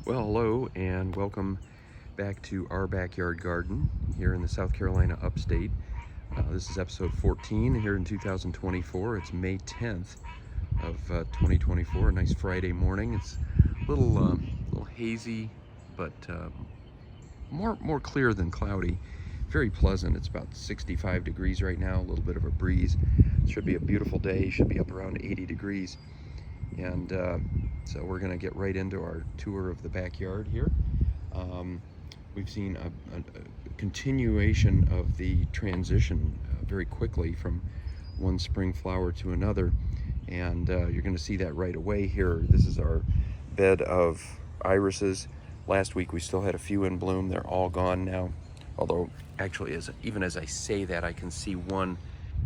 Well, hello and welcome back to our backyard garden here in the South Carolina upstate. This is episode 14 here in 2024. It's May 10th of 2024, a nice Friday morning. It's a little hazy, but more clear than cloudy. Very pleasant. It's about 65 degrees right now, a little bit of a breeze. Should be a beautiful day, should be up around 80 degrees. And so we're going to get right into our tour of the backyard here. We've seen a continuation of the transition very quickly from one spring flower to another, and you're going to see that right away here. This is our bed of irises. Last week we still had a few in bloom. They're all gone now, although actually even as I say that, I can see one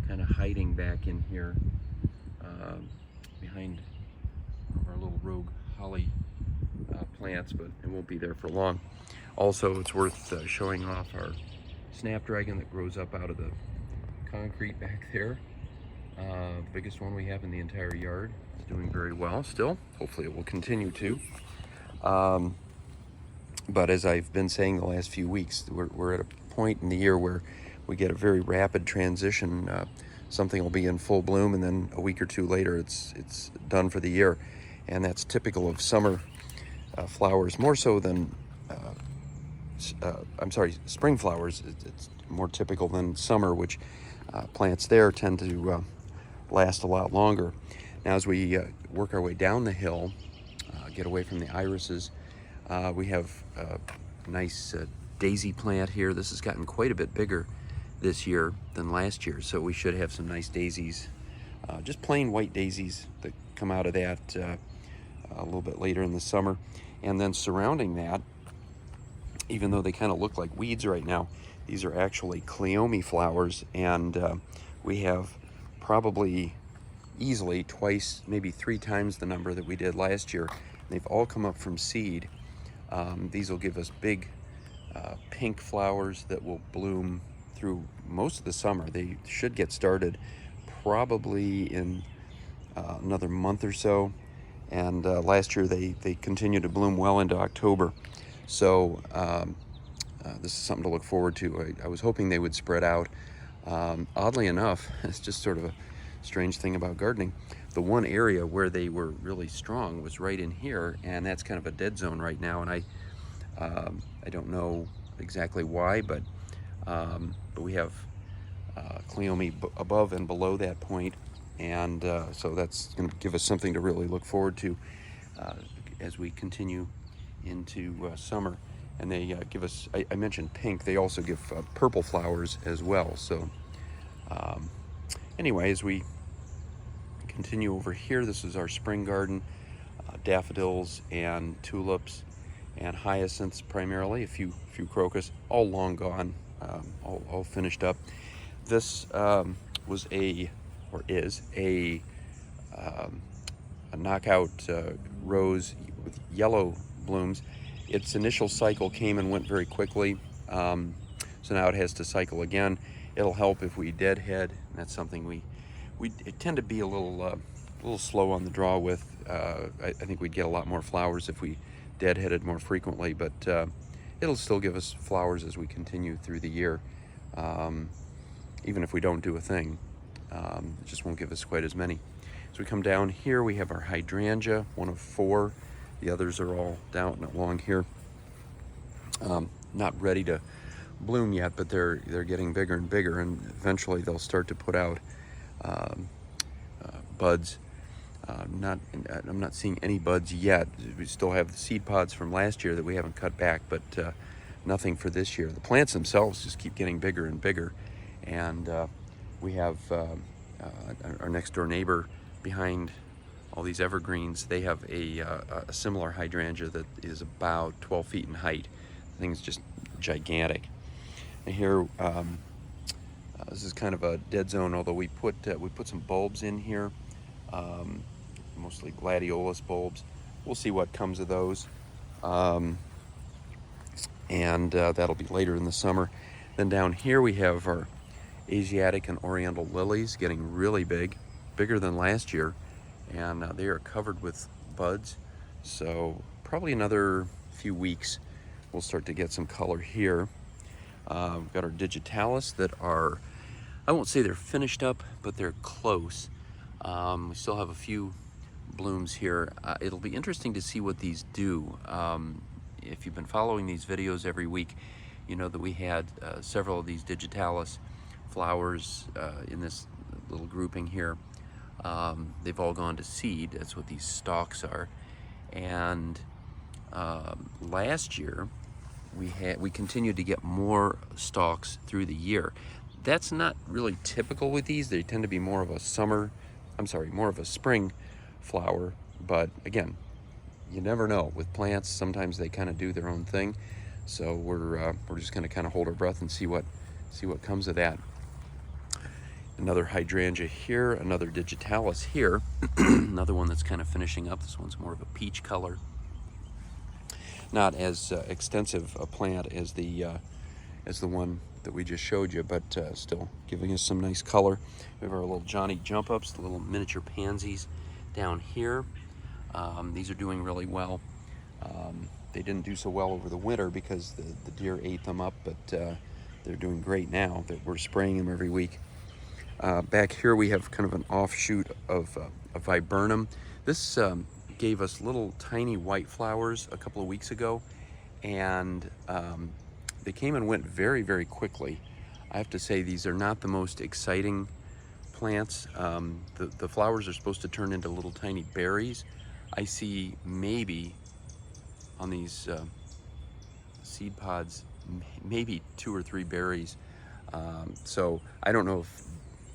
kind of hiding back in here behind our little rogue holly plants, but it won't be there for long. Also, it's worth showing off our snapdragon that grows up out of the concrete back there. The biggest one we have in the entire yard. It's doing very well still. Hopefully it will continue to. But as I've been saying the last few weeks, we're at a point in the year where we get a very rapid transition. Something will be in full bloom, and then a week or two later it's done for the year. And that's typical of summer flowers, more so than, spring flowers. It's more typical than summer, which plants there tend to last a lot longer. Now, as we work our way down the hill, get away from the irises, we have a nice daisy plant here. This has gotten quite a bit bigger this year than last year, so we should have some nice daisies, just plain white daisies that come out of that a little bit later in the summer. And then surrounding that, even though they kind of look like weeds right now, these are actually cleome flowers, and we have probably easily twice, maybe 3 times the number that we did last year. They've all come up from seed. These will give us big pink flowers that will bloom through most of the summer. They should get started probably in another month or so. And last year they continued to bloom well into October. So this is something to look forward to. I was hoping they would spread out. Oddly enough, it's just sort of a strange thing about gardening. The one area where they were really strong was right in here, and that's kind of a dead zone right now. And I don't know exactly why, but we have cleome above and below that point. And so that's going to give us something to really look forward to as we continue into summer. And they give us, I mentioned pink, they also give purple flowers as well. So anyway, as we continue over here, this is our spring garden, daffodils and tulips and hyacinths primarily, a few crocus, all long gone, all finished up. This was is a knockout rose with yellow blooms. Its initial cycle came and went very quickly, so now it has to cycle again. It'll help if we deadhead, and that's something we tend to be a little slow on the draw with. I think we'd get a lot more flowers if we deadheaded more frequently, but it'll still give us flowers as we continue through the year, even if we don't do a thing. It just won't give us quite as many. As we come down here, we have our hydrangea, one of 4. The others are all down along here. Not ready to bloom yet, but they're getting bigger and bigger, and eventually they'll start to put out buds. I'm not seeing any buds yet. We still have the seed pods from last year that we haven't cut back, but nothing for this year. The plants themselves just keep getting bigger and bigger, and we have our next door neighbor behind all these evergreens. They have a similar hydrangea that is about 12 feet in height. The thing's just gigantic. And here, this is kind of a dead zone, although we put some bulbs in here, mostly gladiolus bulbs. We'll see what comes of those, and that'll be later in the summer. Then down here we have our Asiatic and Oriental lilies getting really big, bigger than last year, and they are covered with buds. So probably another few weeks, we'll start to get some color here. We've got our digitalis that are, I won't say they're finished up, but they're close. We still have a few blooms here. It'll be interesting to see what these do. If you've been following these videos every week, you know that we had several of these digitalis flowers in this little grouping here. They've all gone to seed. That's what these stalks are. And last year we continued to get more stalks through the year. That's not really typical with these. They tend to be more of a more of a spring flower. But again, you never know with plants. Sometimes they kind of do their own thing. So we're just going to kind of hold our breath and see what comes of that. Another hydrangea here, another digitalis here, another one that's kind of finishing up. This one's more of a peach color. Not as extensive a plant as the one that we just showed you, but still giving us some nice color. We have our little Johnny jump ups, the little miniature pansies down here. These are doing really well. They didn't do so well over the winter because the deer ate them up, but they're doing great now. We're spraying them every week. Back here we have kind of an offshoot of a viburnum. This gave us little tiny white flowers a couple of weeks ago, and they came and went very, very quickly. I have to say these are not the most exciting plants. The flowers are supposed to turn into little tiny berries. I see maybe on these seed pods maybe 2 or 3 berries. So I don't know if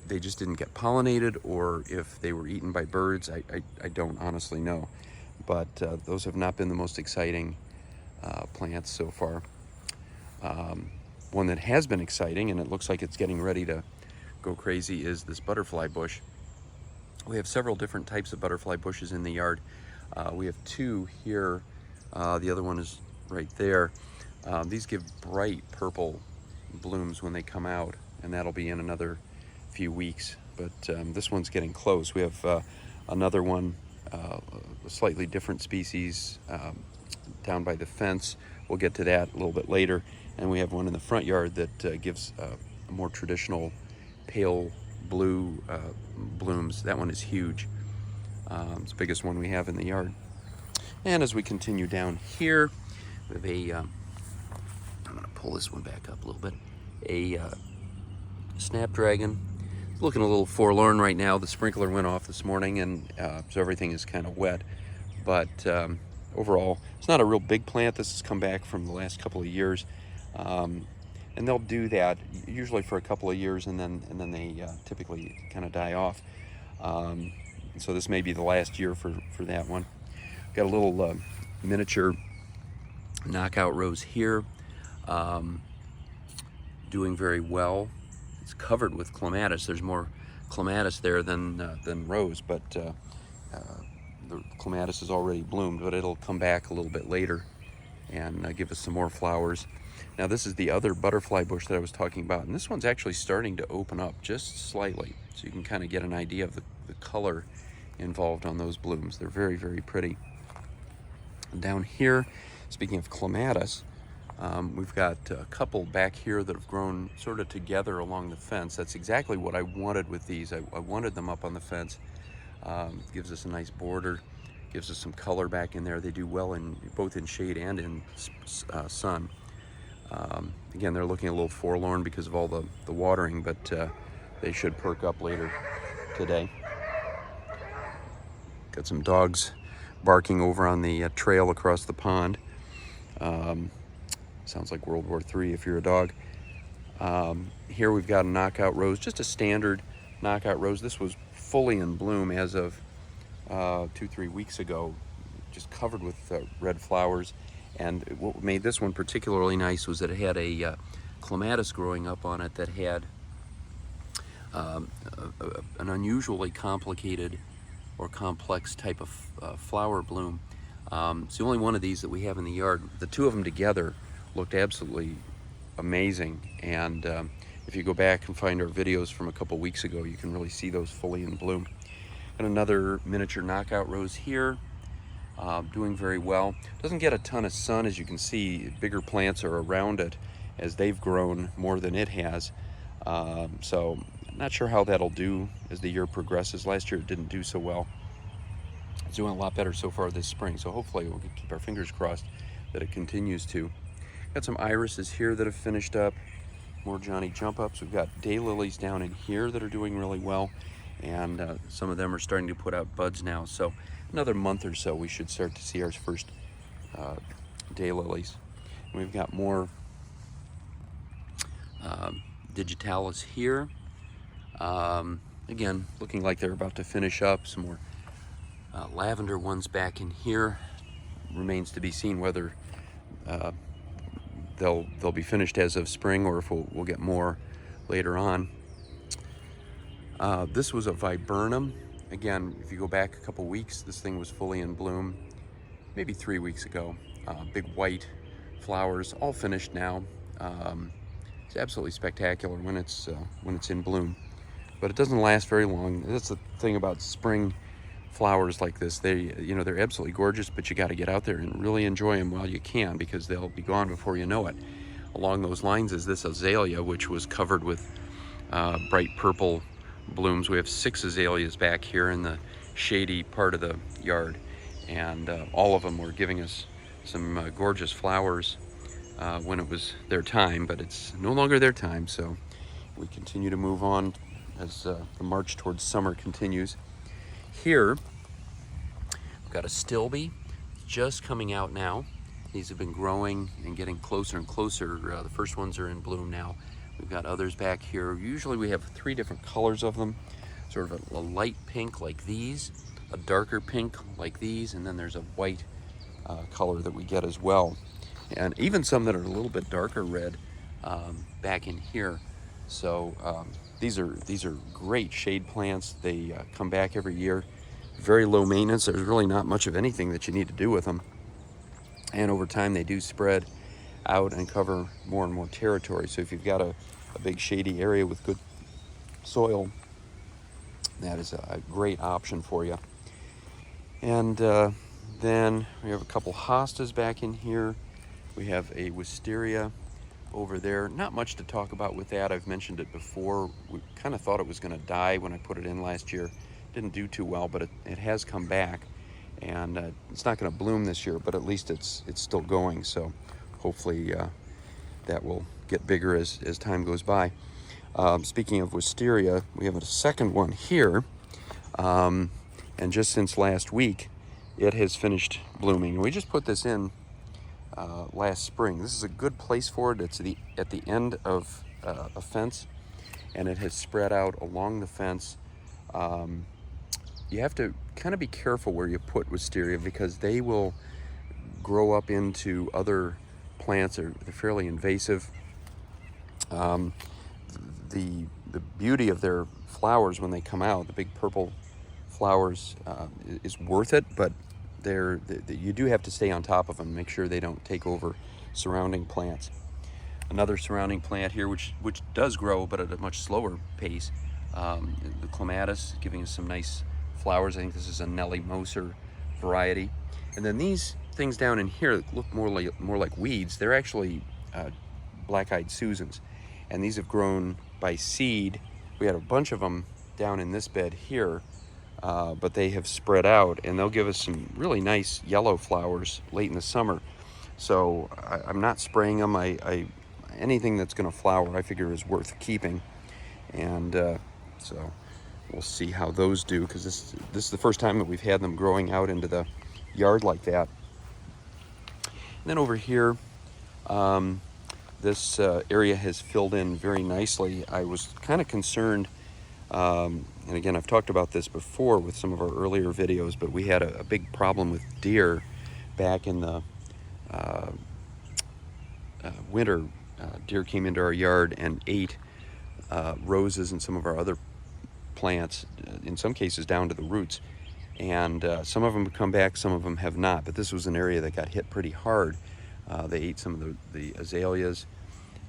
they just didn't get pollinated or if they were eaten by birds. I don't honestly know, but those have not been the most exciting plants so far. One that has been exciting, and it looks like it's getting ready to go crazy, is this butterfly bush. We have several different types of butterfly bushes in the yard. We have 2 here. The other one is right there. These give bright purple blooms when they come out, and that'll be in another few weeks. But this one's getting close. We have another one, a slightly different species, down by the fence. We'll get to that a little bit later. And we have one in the front yard that gives a more traditional pale blue blooms. That one is huge. It's the biggest one we have in the yard. And as we continue down here, we have I'm going to pull this one back up a little bit, a snapdragon. It's looking a little forlorn right now. The sprinkler went off this morning, and so everything is kind of wet. But overall, it's not a real big plant. This has come back from the last couple of years. And they'll do that usually for a couple of years, and then they typically kind of die off. So this may be the last year for that one. Got a little miniature knockout rose here, doing very well. It's covered with clematis. There's more clematis there than rose, but the clematis is already bloomed, but it'll come back a little bit later and give us some more flowers. Now this is the other butterfly bush that I was talking about, and this one's actually starting to open up just slightly, so you can kind of get an idea of the color involved on those blooms. They're very, very pretty. And down here, speaking of clematis, we've got a couple back here that have grown sort of together along the fence. That's exactly what I wanted with these. I wanted them up on the fence. Gives us a nice border, gives us some color back in there. They do well in both in shade and in sun. Again, they're looking a little forlorn because of all the watering, but they should perk up later today. Got some dogs barking over on the trail across the pond. Sounds like World War III if you're a dog. Here we've got a knockout rose, just a standard knockout rose. This was fully in bloom as of 2-3 weeks ago, just covered with red flowers. And what made this one particularly nice was that it had a clematis growing up on it that had an unusually complicated or complex type of flower bloom. It's the only one of these that we have in the yard. The 2 of them together looked absolutely amazing, and if you go back and find our videos from a couple weeks ago, you can really see those fully in bloom. And another miniature knockout rose here. doing very well. Doesn't get a ton of sun, as you can see. Bigger plants are around it as they've grown more than it has. So not sure how that'll do as the year progresses. Last year it didn't do so well. It's doing a lot better so far this spring, so hopefully we'll keep our fingers crossed that it continues to. Got some irises here that have finished up. More Johnny jump ups. We've got daylilies down in here that are doing really well, and some of them are starting to put out buds now. So another month or so we should start to see our first daylilies. We've got more digitalis here. Again, looking like they're about to finish up. Some more lavender ones back in here. Remains to be seen whether they'll be finished as of spring or if we'll get more later on. This was a viburnum. Again, if you go back a couple weeks, this thing was fully in bloom maybe 3 weeks ago. Big white flowers, all finished now. It's absolutely spectacular when it's in bloom, but it doesn't last very long. That's the thing about spring flowers like this. They're absolutely gorgeous, but you got to get out there and really enjoy them while you can, because they'll be gone before you know it. Along those lines is this azalea, which was covered with bright purple blooms. We have 6 azaleas back here in the shady part of the yard, and all of them were giving us some gorgeous flowers when it was their time, but it's no longer their time, so we continue to move on as the march towards summer continues. Here we've got a stilby just coming out now. These have been growing and getting closer and closer. The first ones are in bloom now. We've got others back here. Usually we have 3 different colors of them. Sort of a light pink like these, a darker pink like these, and then there's a white color that we get as well. And even some that are a little bit darker red back in here. So these are great shade plants. They come back every year. Very low maintenance. There's really not much of anything that you need to do with them. And over time they do spread out and cover more and more territory. So if you've got a big shady area with good soil, that is a great option for you. And then we have a couple hostas back in here. We have a wisteria over there. Not much to talk about with that. I've mentioned it before. We kind of thought it was going to die when I put it in last year. Didn't do too well, but it has come back, and it's not going to bloom this year, but at least it's still going. So hopefully that will get bigger as time goes by. Speaking of wisteria, we have a second one here, and just since last week it has finished blooming. We just put this in last spring. This is a good place for it. It's at the end of a fence, and it has spread out along the fence. You have to kind of be careful where you put wisteria, because they will grow up into other plants. They're fairly invasive. The beauty of their flowers when they come out, the big purple flowers, is worth it, but you do have to stay on top of them, make sure they don't take over surrounding plants. Another surrounding plant here, which does grow, but at a much slower pace, the clematis, giving us some nice flowers. I think this is a Nelly Moser variety. And then these things down in here look more like weeds. They're actually black-eyed Susans, and these have grown by seed. We had a bunch of them down in this bed here, but they have spread out, and they'll give us some really nice yellow flowers late in the summer. So I'm not spraying them. Anything that's going to flower I figure is worth keeping, and so we'll see how those do, because this is the first time that we've had them growing out into the yard like that. And then over here, this area has filled in very nicely. I was kind of concerned, and again, I've talked about this before with some of our earlier videos, but we had a big problem with deer back in the winter. Deer came into our yard and ate roses and some of our other plants, in some cases down to the roots. And some of them have come back, some of them have not. But this was an area that got hit pretty hard. They ate some of the azaleas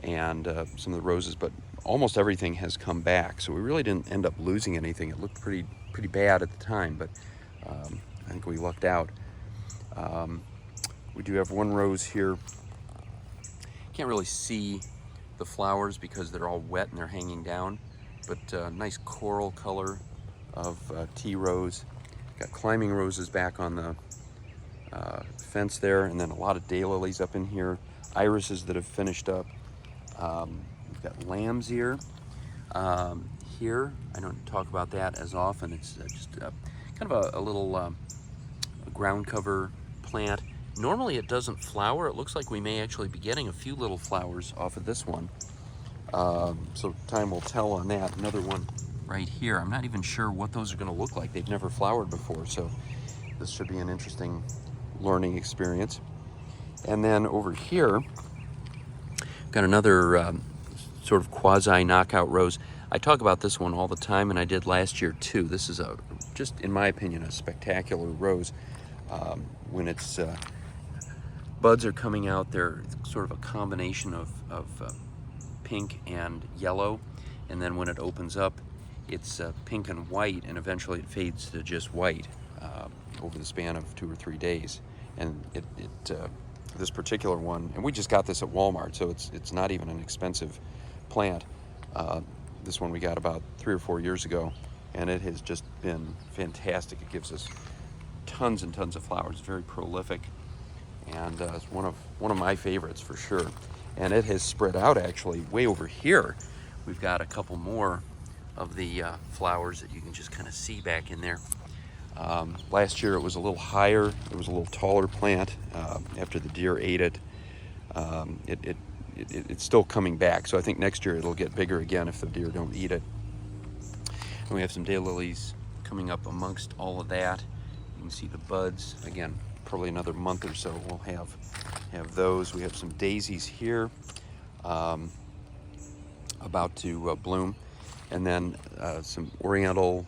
and some of the roses, but almost everything has come back. So we really didn't end up losing anything. It looked pretty bad at the time, but I think we lucked out. We do have one rose here. Can't really see the flowers because they're all wet and they're hanging down, but nice coral color of tea rose. Got climbing roses back on the fence there, and then a lot of daylilies up in here, irises that have finished up. We've got lamb's ear here. I don't talk about that as often. It's just kind of a little ground cover plant. Normally it doesn't flower. It looks like we may actually be getting a few little flowers off of this one. So time will tell on that. Another one right here. I'm not even sure what those are going to look like. They've never flowered before, so this should be an interesting learning experience. And then over here, got another sort of quasi knockout rose. I talk about this one all the time, and I did last year too. This is just in my opinion, a spectacular rose. When its buds are coming out, they're sort of a combination of pink and yellow, and then when it opens up, it's pink and white, and eventually it fades to just white over the span of 2 or 3 days. And this particular one, and we just got this at Walmart, so it's not even an expensive plant. This one we got about 3 or 4 years ago, and it has just been fantastic. It gives us tons and tons of flowers, very prolific, and it's one of my favorites for sure. And it has spread out actually way over here. We've got a couple more of the flowers that you can just kind of see back in there. Last year it was a little higher. It was a little taller plant. After the deer ate it, it's still coming back. So I think next year it'll get bigger again if the deer don't eat it. And we have some daylilies coming up amongst all of that. You can see the buds. Again, probably another month or so we'll have those. We have some daisies here about to bloom, and then some oriental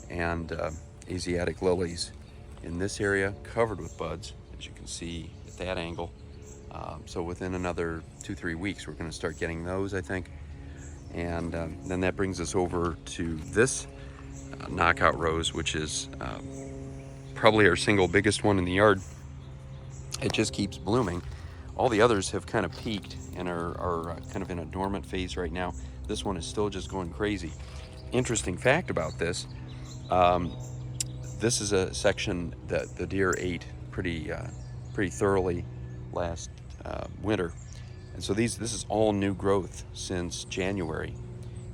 and Asiatic lilies in this area, covered with buds, as you can see at that angle. So within another 2-3 weeks, we're going to start getting those, I think. And then that brings us over to this knockout rose, which is probably our single biggest one in the yard. It just keeps blooming. All the others have kind of peaked and are kind of in a dormant phase right now. This one is still just going crazy. Interesting fact about this, this is a section that the deer ate pretty thoroughly last winter. And so this is all new growth since January.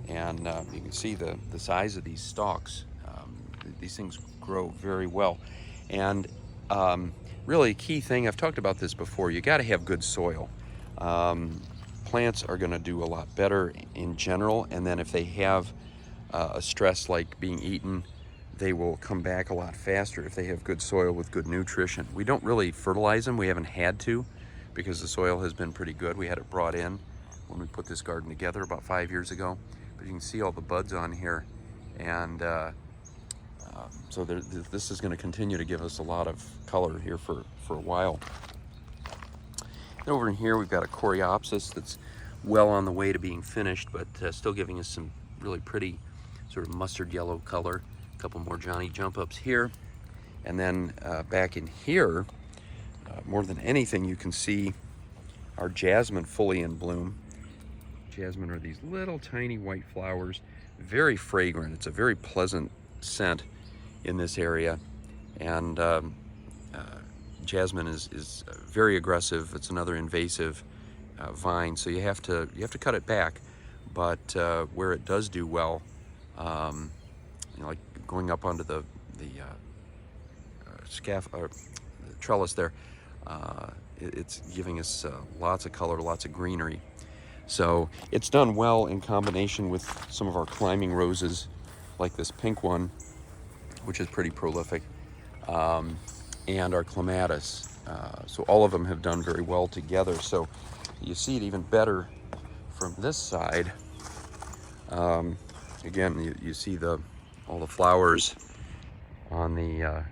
And you can see the size of these stalks. These things grow very well. And really, key thing, I've talked about this before, you got to have good soil. Plants are going to do a lot better in general, and then if they have a stress like being eaten, they will come back a lot faster if they have good soil with good nutrition. We don't really fertilize them. We haven't had to, because the soil has been pretty good. We had it brought in when we put this garden together about 5 years ago. But you can see all the buds on here, and so this is going to continue to give us a lot of color here for a while. And over in here we've got a Coreopsis that's well on the way to being finished, but still giving us some really pretty sort of mustard yellow color. A couple more Johnny jump ups here, and then back in here, more than anything, you can see our jasmine fully in bloom. Jasmine are these little tiny white flowers, very fragrant. It's a very pleasant scent in this area, and jasmine is very aggressive. It's another invasive vine, so you have to cut it back. But where it does do well, like going up onto the trellis there, it's giving us lots of color, lots of greenery. So it's done well in combination with some of our climbing roses, like this pink one, which is pretty prolific, and our clematis. So all of them have done very well together. So you see it even better from this side. Again, you see all the flowers on the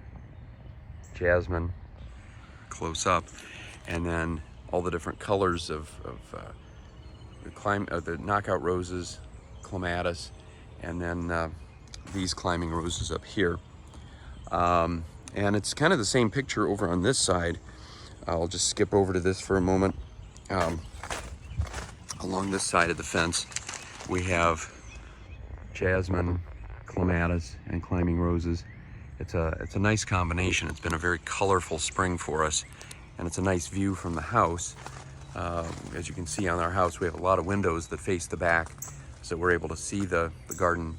jasmine close up, and then all the different colors of the knockout roses, clematis, and then these climbing roses up here. And it's kind of the same picture over on this side. I'll just skip over to this for a moment. Along this side of the fence, we have jasmine, clematis, and climbing roses. It's a nice combination. It's been a very colorful spring for us, and it's a nice view from the house. As you can see on our house, we have a lot of windows that face the back, so we're able to see the garden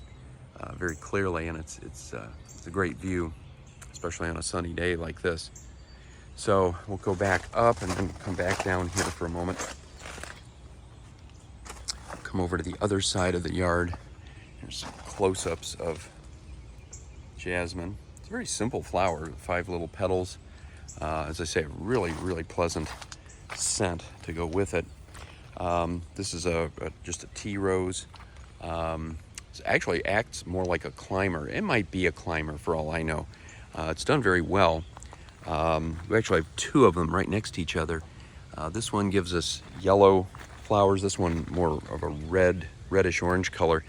very clearly, and it's a great view, especially on a sunny day like this. So we'll go back up and then come back down here for a moment. Come over to the other side of the yard. Here's some close-ups of jasmine. It's a very simple flower, 5 little petals. As I say, a really, really pleasant scent to go with it. This is just a tea rose. It actually acts more like a climber. It might be a climber for all I know. It's done very well. We actually have 2 of them right next to each other. This one gives us yellow flowers. This one more of a reddish orange color.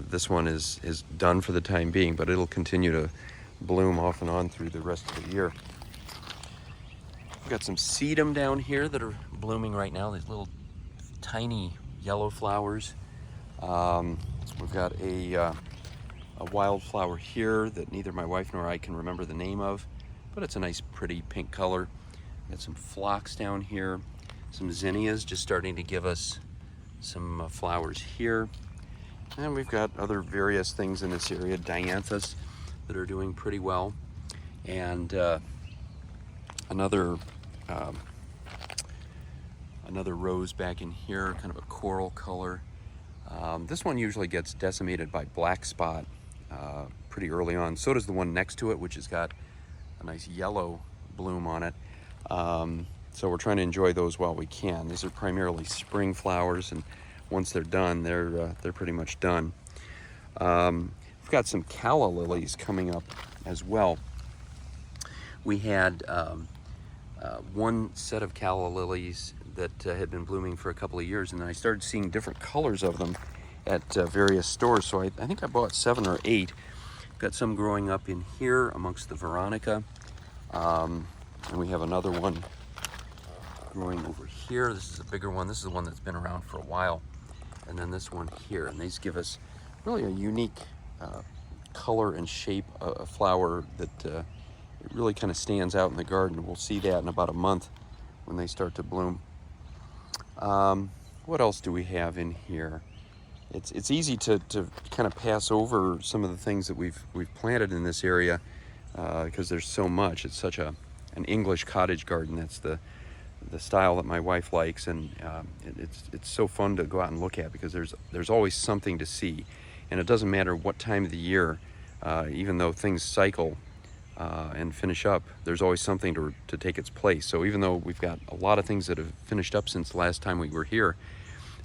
This one is done for the time being, but it'll continue to bloom off and on through the rest of the year. We've got some sedum down here that are blooming right now. These little tiny yellow flowers. We've got a wildflower here that neither my wife nor I can remember the name of, but it's a nice pretty pink color. We've got some phlox down here, some zinnias just starting to give us some flowers here. And we've got other various things in this area, dianthus, that are doing pretty well. And another rose back in here, kind of a coral color. This one usually gets decimated by black spot pretty early on. So does the one next to it, which has got a nice yellow bloom on it. So we're trying to enjoy those while we can. These are primarily spring flowers, and once they're done, they're pretty much done. We've got some calla lilies coming up as well. We had one set of calla lilies that had been blooming for a couple of years, and then I started seeing different colors of them at various stores. So I think I bought 7 or 8. Got some growing up in here amongst the veronica, and we have another one growing over here. This is a bigger one. This is the one that's been around for a while, and then this one here. And these give us really a unique color and shape of flower that it really kind of stands out in the garden. We'll see that in about a month when they start to bloom. What else do we have in here? It's easy to kind of pass over some of the things that we've planted in this area because there's so much. It's such an English cottage garden. That's the style that my wife likes, and it's so fun to go out and look at because there's always something to see, and it doesn't matter what time of the year. Even though things cycle and finish up, there's always something to take its place. So even though we've got a lot of things that have finished up since the last time we were here,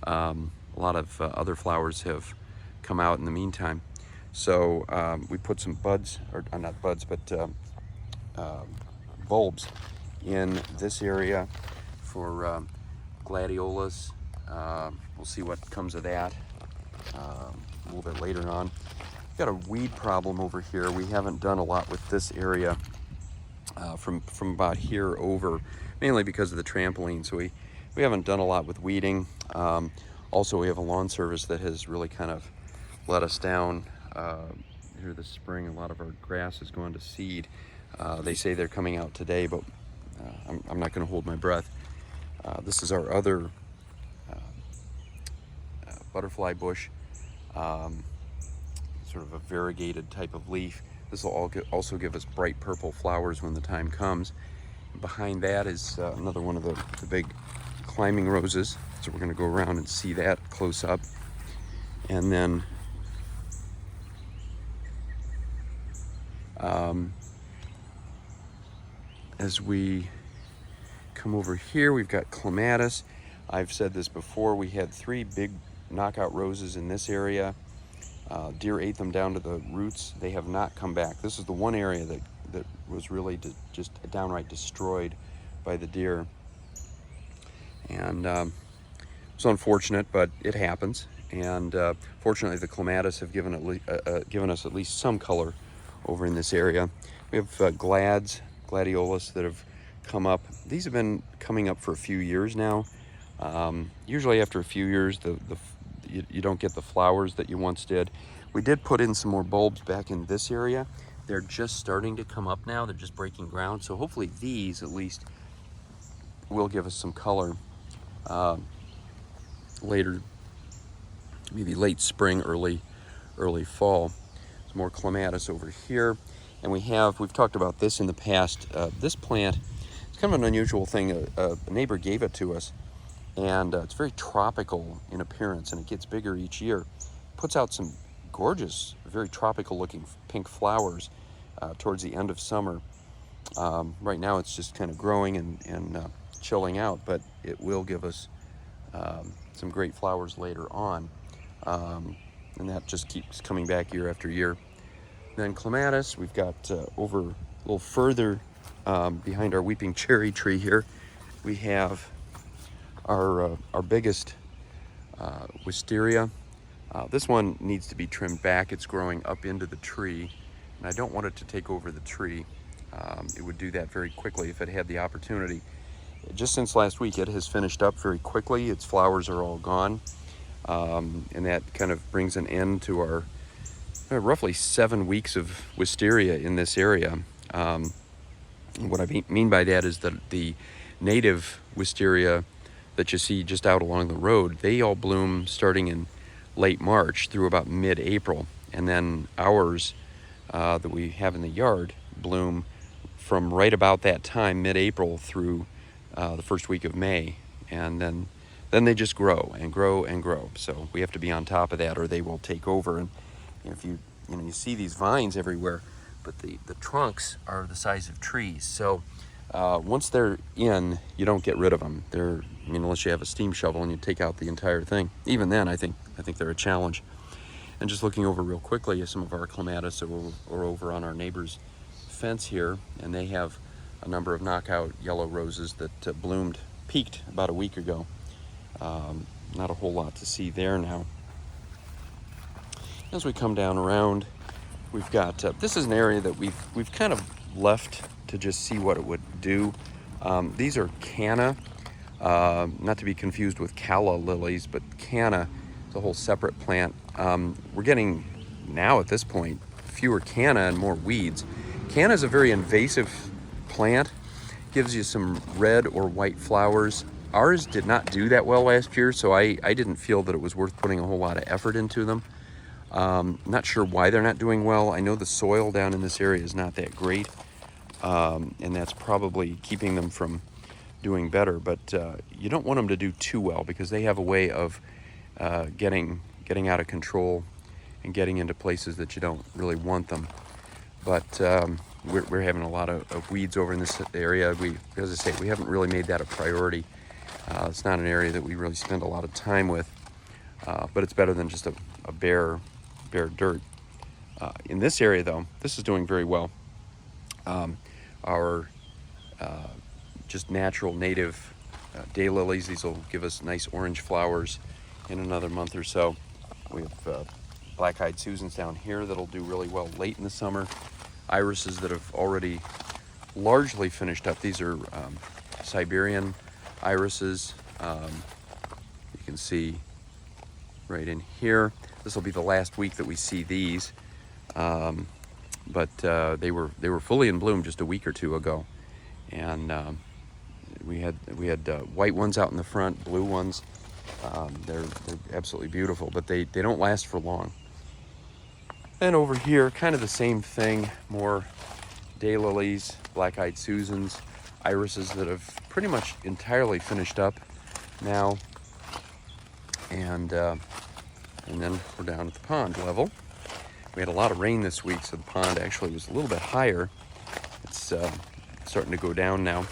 a lot of other flowers have come out in the meantime. So we put some buds, or not buds, but bulbs in this area for gladiolas. We'll see what comes of that a little bit later on. We've got a weed problem over here. We haven't done a lot with this area from about here over, mainly because of the trampoline. So we haven't done a lot with weeding. Also, we have a lawn service that has really kind of let us down here this spring. A lot of our grass has gone to seed. They say they're coming out today, but I'm not going to hold my breath. This is our other butterfly bush, sort of a variegated type of leaf. This will also give us bright purple flowers when the time comes. Behind that is another one of the big climbing roses. So we're going to go around and see that close up. And then as we come over here, we've got clematis. I've said this before, we had 3 big knockout roses in this area. Deer ate them down to the roots. They have not come back. This is the one area that was really just downright destroyed by the deer. And it's unfortunate, but it happens. And fortunately, the clematis have given us at least some color over in this area. We have gladiolus that have come up. These have been coming up for a few years now. Usually after a few years, you don't get the flowers that you once did. We did put in some more bulbs back in this area. They're just starting to come up now. They're just breaking ground. So hopefully these at least will give us some color later, maybe late spring, early fall. Some more clematis over here. And we've talked about this in the past. This plant, it's kind of an unusual thing. A neighbor gave it to us, and it's very tropical in appearance, and it gets bigger each year. Puts out some gorgeous, very tropical looking pink flowers towards the end of summer. Right now it's just kind of growing and chilling out, but it will give us some great flowers later on. And that just keeps coming back year after year. Then clematis, we've got over a little further behind our weeping cherry tree here, we have our biggest wisteria. This one needs to be trimmed back. It's growing up into the tree, and I don't want it to take over the tree. It would do that very quickly if it had the opportunity. Just since last week, it has finished up very quickly. Its flowers are all gone, and that kind of brings an end to our roughly 7 weeks of wisteria in this area. What I mean by that is that the native wisteria that you see just out along the road, they all bloom starting in late March through about mid-April, and then ours that we have in the yard bloom from right about that time, mid-April, through the first week of May, and then they just grow and grow and grow. So we have to be on top of that, or they will take over. And if you see these vines everywhere, but the trunks are the size of trees. So once they're in, you don't get rid of them. Unless you have a steam shovel and you take out the entire thing. Even then, I think they're a challenge. And just looking over real quickly, some of our clematis are over on our neighbor's fence here, and they have a number of knockout yellow roses that peaked about a week ago. Not a whole lot to see there now. As we come down around, we've got this is an area that we've kind of left to just see what it would do. These are canna, not to be confused with calla lilies, but canna is a whole separate plant. We're getting now at this point fewer canna and more weeds. Canna is a very invasive plant, gives you some red or white flowers. Ours did not do that well last year, so I didn't feel that it was worth putting a whole lot of effort into them. Not sure why they're not doing well. I know the soil down in this area is not that great, and that's probably keeping them from doing better. But you don't want them to do too well, because they have a way of getting out of control and getting into places that you don't really want them. But we're having a lot of weeds over in this area. As I say, we haven't really made that a priority. It's not an area that we really spend a lot of time with, but it's better than just a bare dirt. In this area, though, this is doing very well. Our just natural native daylilies, these will give us nice orange flowers in another month or so. We have black-eyed Susans down here that'll do really well late in the summer. Irises that have already largely finished up. These are Siberian irises. You can see right in here. This will be the last week that we see these, but they were fully in bloom just a week or two ago, and we had white ones out in the front, blue ones. They're absolutely beautiful, but they don't last for long. And over here, kind of the same thing, more daylilies, black-eyed Susans, irises that have pretty much entirely finished up now. And then we're down at the pond level. We had a lot of rain this week, so the pond actually was a little bit higher. It's starting to go down now.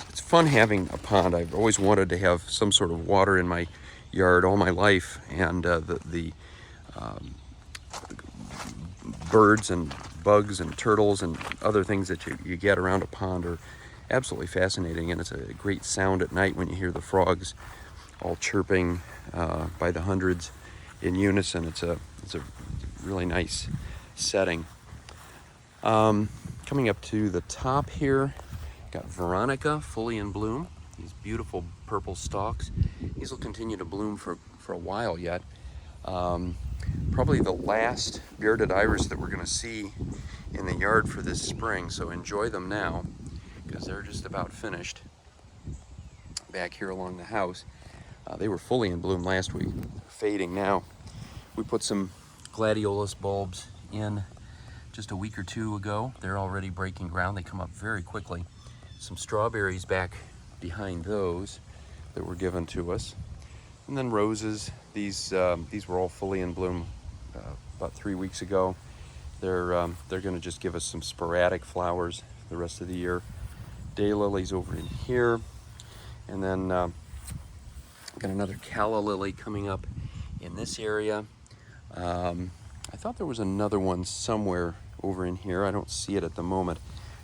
It's fun having a pond. I've always wanted to have some sort of water in my yard all my life, and the birds and bugs and turtles and other things that you get around a pond are absolutely fascinating, and it's a great sound at night when you hear the frogs all chirping by the hundreds in unison. It's a really nice setting. Coming up to the top here, got Veronica fully in bloom. These beautiful purple stalks. These will continue to bloom for a while yet. Probably the last bearded iris that we're going to see in the yard for this spring, so enjoy them now because they're just about finished. Back here along the house, they were fully in bloom last week. They're fading now. We put some gladiolus bulbs in just a week or two ago. They're already breaking ground. They come up very quickly. Some strawberries back behind those that were given to us, and then roses. These were all fully in bloom about 3 weeks ago. They're going to just give us some sporadic flowers the rest of the year. Daylilies over in here, and then got another calla lily coming up in this area. I thought there was another one somewhere over in here. I don't see it at the moment.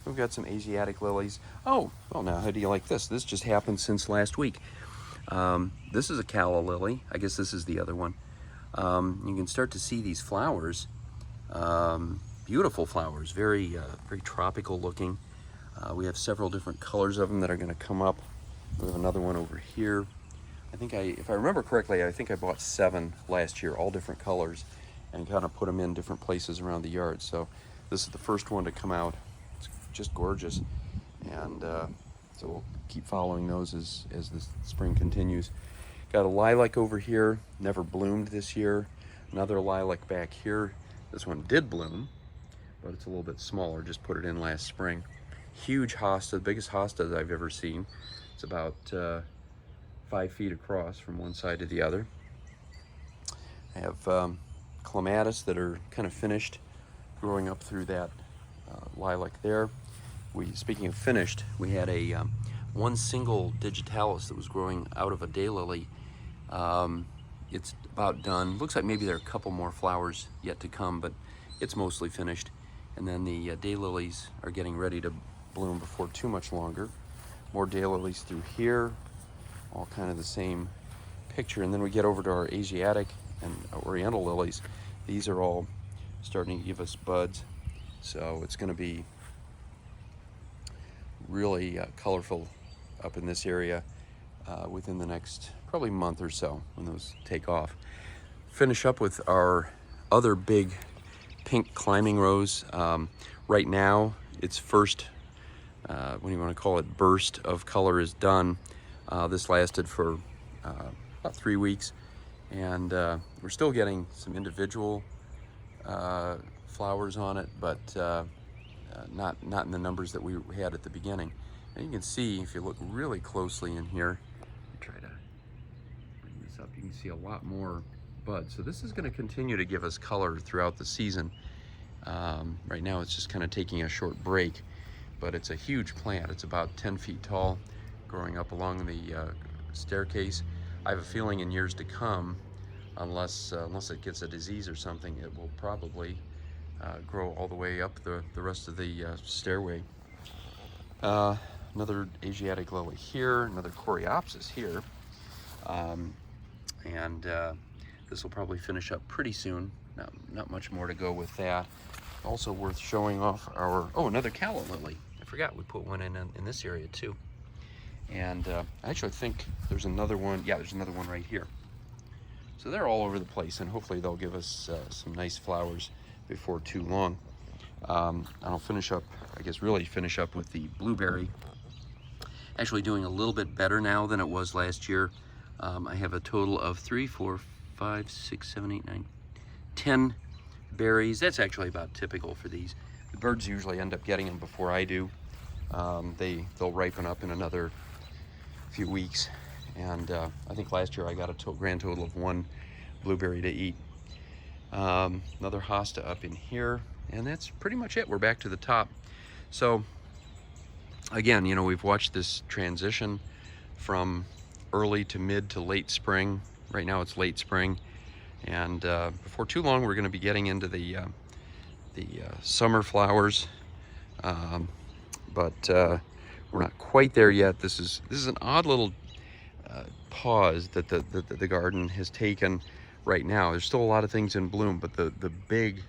We've got some Asiatic lilies. Oh, well now, how do you like this? This just happened since last week. This is a calla lily. I guess this is the other one. You can start to see these flowers. Beautiful flowers, very tropical looking. We have several different colors of them that are going to come up. We have another one over here. I think if I remember correctly, I think I bought 7 last year, all different colors, and kind of put them in different places around the yard. So this is the first one to come out. It's just gorgeous, and so we'll keep following those as the spring continues. Got a lilac over here, never bloomed this year. Another lilac back here. This one did bloom, but it's a little bit smaller. Just put it in last spring. Huge hosta, the biggest hosta I've ever seen. It's about 5 feet across from one side to the other. I have clematis that are kind of finished growing up through that lilac there. Speaking of finished, we had a one single digitalis that was growing out of a daylily. It's about done. Looks like maybe there are a couple more flowers yet to come, but it's mostly finished. And then the daylilies are getting ready to bloom before too much longer. More daylilies through here, all kind of the same picture. And then we get over to our Asiatic and Oriental lilies. These are all starting to give us buds, so it's going to be really colorful up in this area within the next probably month or so when those take off. Finish up with our other big pink climbing rose. Right now its first what do you want to call it, burst of color is done. This lasted for about 3 weeks, and we're still getting some individual flowers on it, but not in the numbers that we had at the beginning. And you can see, if you look really closely in here, try to bring this up, you can see a lot more buds. So this is going to continue to give us color throughout the season. Right now it's just kind of taking a short break, but it's a huge plant. It's about 10 feet tall, growing up along the staircase. I have a feeling in years to come, unless it gets a disease or something, it will probably grow all the way up the rest of the stairway. Another Asiatic lily here, another Coreopsis here, and this will probably finish up pretty soon. Not much more to go with that. Also worth showing off our, another calla lily. I forgot we put one in this area too. And I actually think there's another one. Yeah, there's another one right here. So they're all over the place, and hopefully they'll give us some nice flowers before too long. And I'll finish up, really finish up with the blueberry. Actually doing a little bit better now than it was last year. I have a total of 3, 4, 5, 6, 7, 8, 9, 10 berries. That's actually about typical for these. The birds usually end up getting them before I do. They'll ripen up in another few weeks, and I think last year I got a grand total of 1 blueberry to eat. Another hosta up in here, and that's pretty much it. We're back to the top. So again, we've watched this transition from early to mid to late spring. Right now it's late spring, and before too long we're going to be getting into the summer flowers, but we're not quite there yet. This is an odd little pause that the garden has taken right now. There's still a lot of things in bloom, but the big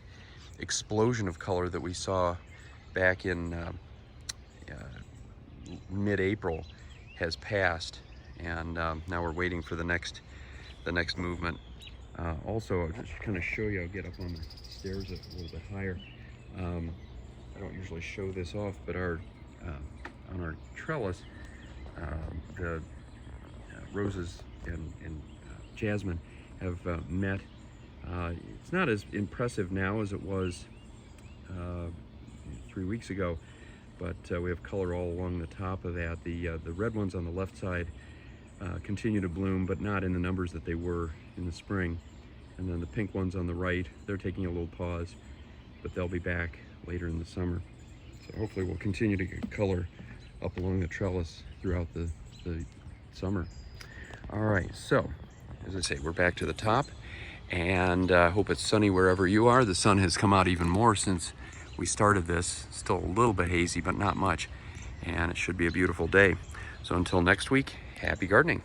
explosion of color that we saw back in mid-April has passed, and now we're waiting for the next movement. Also, I'll just kind of show you. I'll get up on the stairs a little bit higher. I don't usually show this off, but on our trellis, the roses and jasmine have met. It's not as impressive now as it was 3 weeks ago, but we have color all along the top of that. The red ones on the left side continue to bloom, but not in the numbers that they were in the spring. And then the pink ones on the right, they're taking a little pause, but they'll be back later in the summer. So hopefully we'll continue to get color up along the trellis throughout the summer. All right, so as I say, we're back to the top, and hope it's sunny wherever you are. The sun has come out even more since we started this. Still a little bit hazy, but not much, and it should be a beautiful day. So until next week, happy gardening.